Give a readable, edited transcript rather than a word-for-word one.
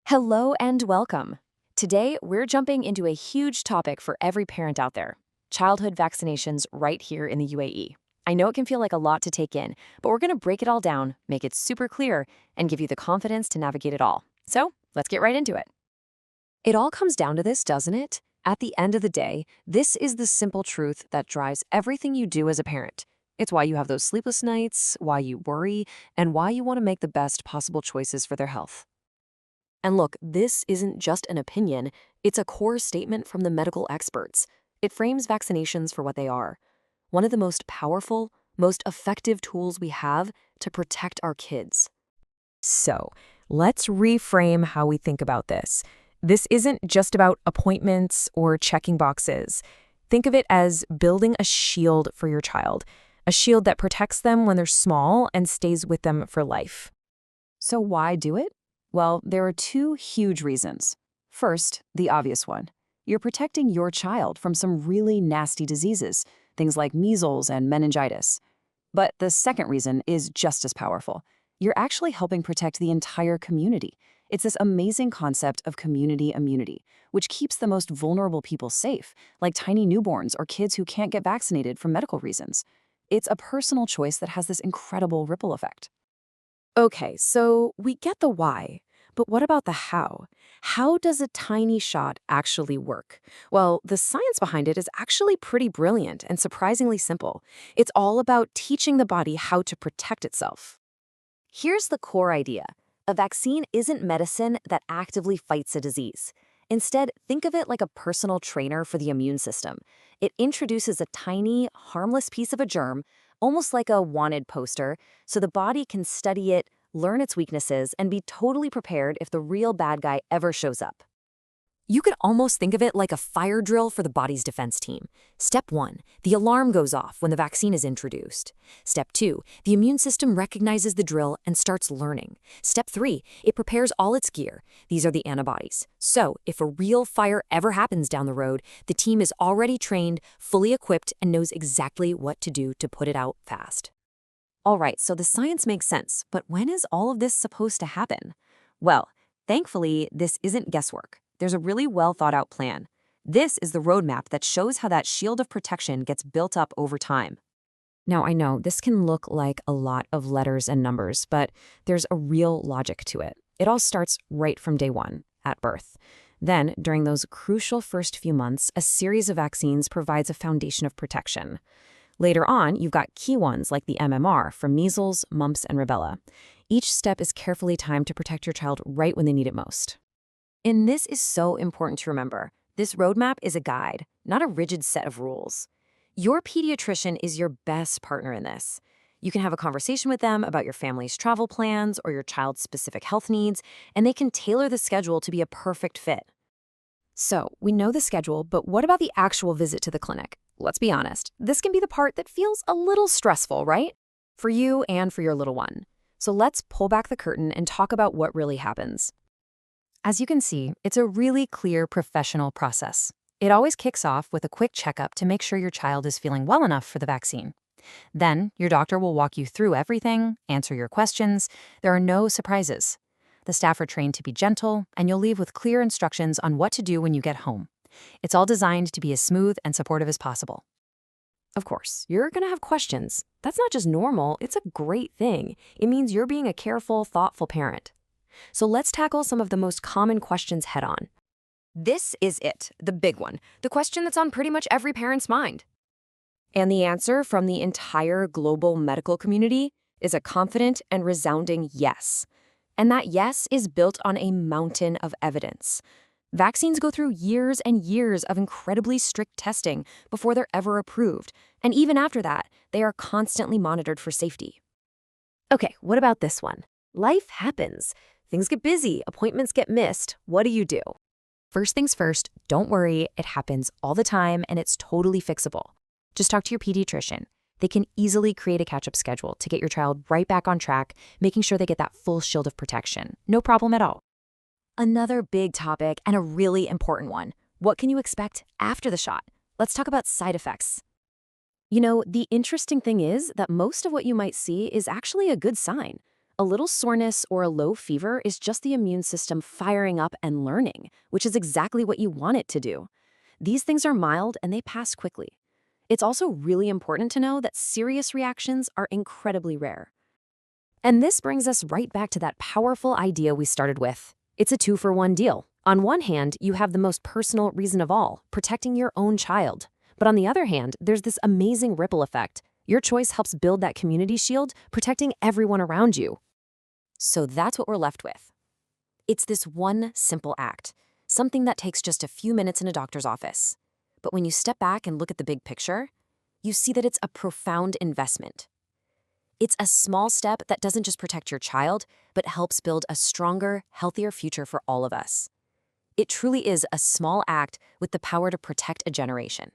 Hello and welcome. Today, we're jumping into a huge topic for every parent out there, childhood vaccinations right here in the UAE. I know it can feel like a lot to take in, but we're going to break it all down, make it super clear, and give you the confidence to navigate it all. So, let's get right into it. It all comes down to this, doesn't it? At the end of the day, this is the simple truth that drives everything you do as a parent. It's why you have those sleepless nights, why you worry, and why you want to make the best possible choices for their health. And look, this isn't just an opinion, it's a core statement from the medical experts. It frames vaccinations for what they are. One of the most powerful, most effective tools we have to protect our kids. So, let's reframe how we think about this. This isn't just about appointments or checking boxes. Think of it as building a shield for your child, a shield that protects them when they're small and stays with them for life. So why do it? Well, there are two huge reasons. First, the obvious one. You're protecting your child from some really nasty diseases, things like measles and meningitis. But the second reason is just as powerful. You're actually helping protect the entire community. It's this amazing concept of community immunity, which keeps the most vulnerable people safe, like tiny newborns or kids who can't get vaccinated for medical reasons. It's a personal choice that has this incredible ripple effect. Okay, so we get the why, but what about the how? How does a tiny shot actually work? Well, the science behind it is actually pretty brilliant and surprisingly simple. It's all about teaching the body how to protect itself. Here's the core idea. A vaccine isn't medicine that actively fights a disease. Instead, think of it like a personal trainer for the immune system. It introduces a tiny, harmless piece of a germ, almost like a wanted poster, so the body can study it, learn its weaknesses, and be totally prepared if the real bad guy ever shows up. You could almost think of it like a fire drill for the body's defense team. Step 1, the alarm goes off when the vaccine is introduced. Step 2, the immune system recognizes the drill and starts learning. Step 3, it prepares all its gear. These are the antibodies. So, if a real fire ever happens down the road, the team is already trained, fully equipped, and knows exactly what to do to put it out fast. All right, so the science makes sense, but when is all of this supposed to happen? Well, thankfully, this isn't guesswork. There's a really well-thought-out plan. This is the roadmap that shows how that shield of protection gets built up over time. Now, I know this can look like a lot of letters and numbers, but there's a real logic to it. It all starts right from day one, at birth. Then, during those crucial first few months, a series of vaccines provides a foundation of protection. Later on, you've got key ones like the MMR for measles, mumps, and rubella. Each step is carefully timed to protect your child right when they need it most. And this is so important to remember. This roadmap is a guide, not a rigid set of rules. Your pediatrician is your best partner in this. You can have a conversation with them about your family's travel plans or your child's specific health needs, and they can tailor the schedule to be a perfect fit. So, we know the schedule, but what about the actual visit to the clinic? Let's be honest, this can be the part that feels a little stressful, right? For you and for your little one. So let's pull back the curtain and talk about what really happens. As you can see, it's a really clear professional process. It always kicks off with a quick checkup to make sure your child is feeling well enough for the vaccine. Then, your doctor will walk you through everything, answer your questions. There are no surprises. The staff are trained to be gentle, and you'll leave with clear instructions on what to do when you get home. It's all designed to be as smooth and supportive as possible. Of course, you're going to have questions. That's not just normal, it's a great thing. It means you're being a careful, thoughtful parent. So let's tackle some of the most common questions head on. This is it, the big one, the question that's on pretty much every parent's mind. And the answer from the entire global medical community is a confident and resounding yes. And that yes is built on a mountain of evidence. Vaccines go through years and years of incredibly strict testing before they're ever approved, and even after that, they are constantly monitored for safety. Okay, what about this one? Life happens. Things get busy, appointments get missed. What do you do? First things first, don't worry, it happens all the time and it's totally fixable. Just talk to your pediatrician. They can easily create a catch-up schedule to get your child right back on track, making sure they get that full shield of protection. No problem at all. Another big topic and a really important one. What can you expect after the shot? Let's talk about side effects. You know, the interesting thing is that most of what you might see is actually a good sign. A little soreness or a low fever is just the immune system firing up and learning, which is exactly what you want it to do. These things are mild and they pass quickly. It's also really important to know that serious reactions are incredibly rare. And this brings us right back to that powerful idea we started with. It's a two-for-one deal. On one hand, you have the most personal reason of all, protecting your own child. But on the other hand, there's this amazing ripple effect. Your choice helps build that community shield, protecting everyone around you. So that's what we're left with. It's this one simple act, something that takes just a few minutes in a doctor's office. But when you step back and look at the big picture, you see that it's a profound investment. It's a small step that doesn't just protect your child, but helps build a stronger, healthier future for all of us. It truly is a small act with the power to protect a generation.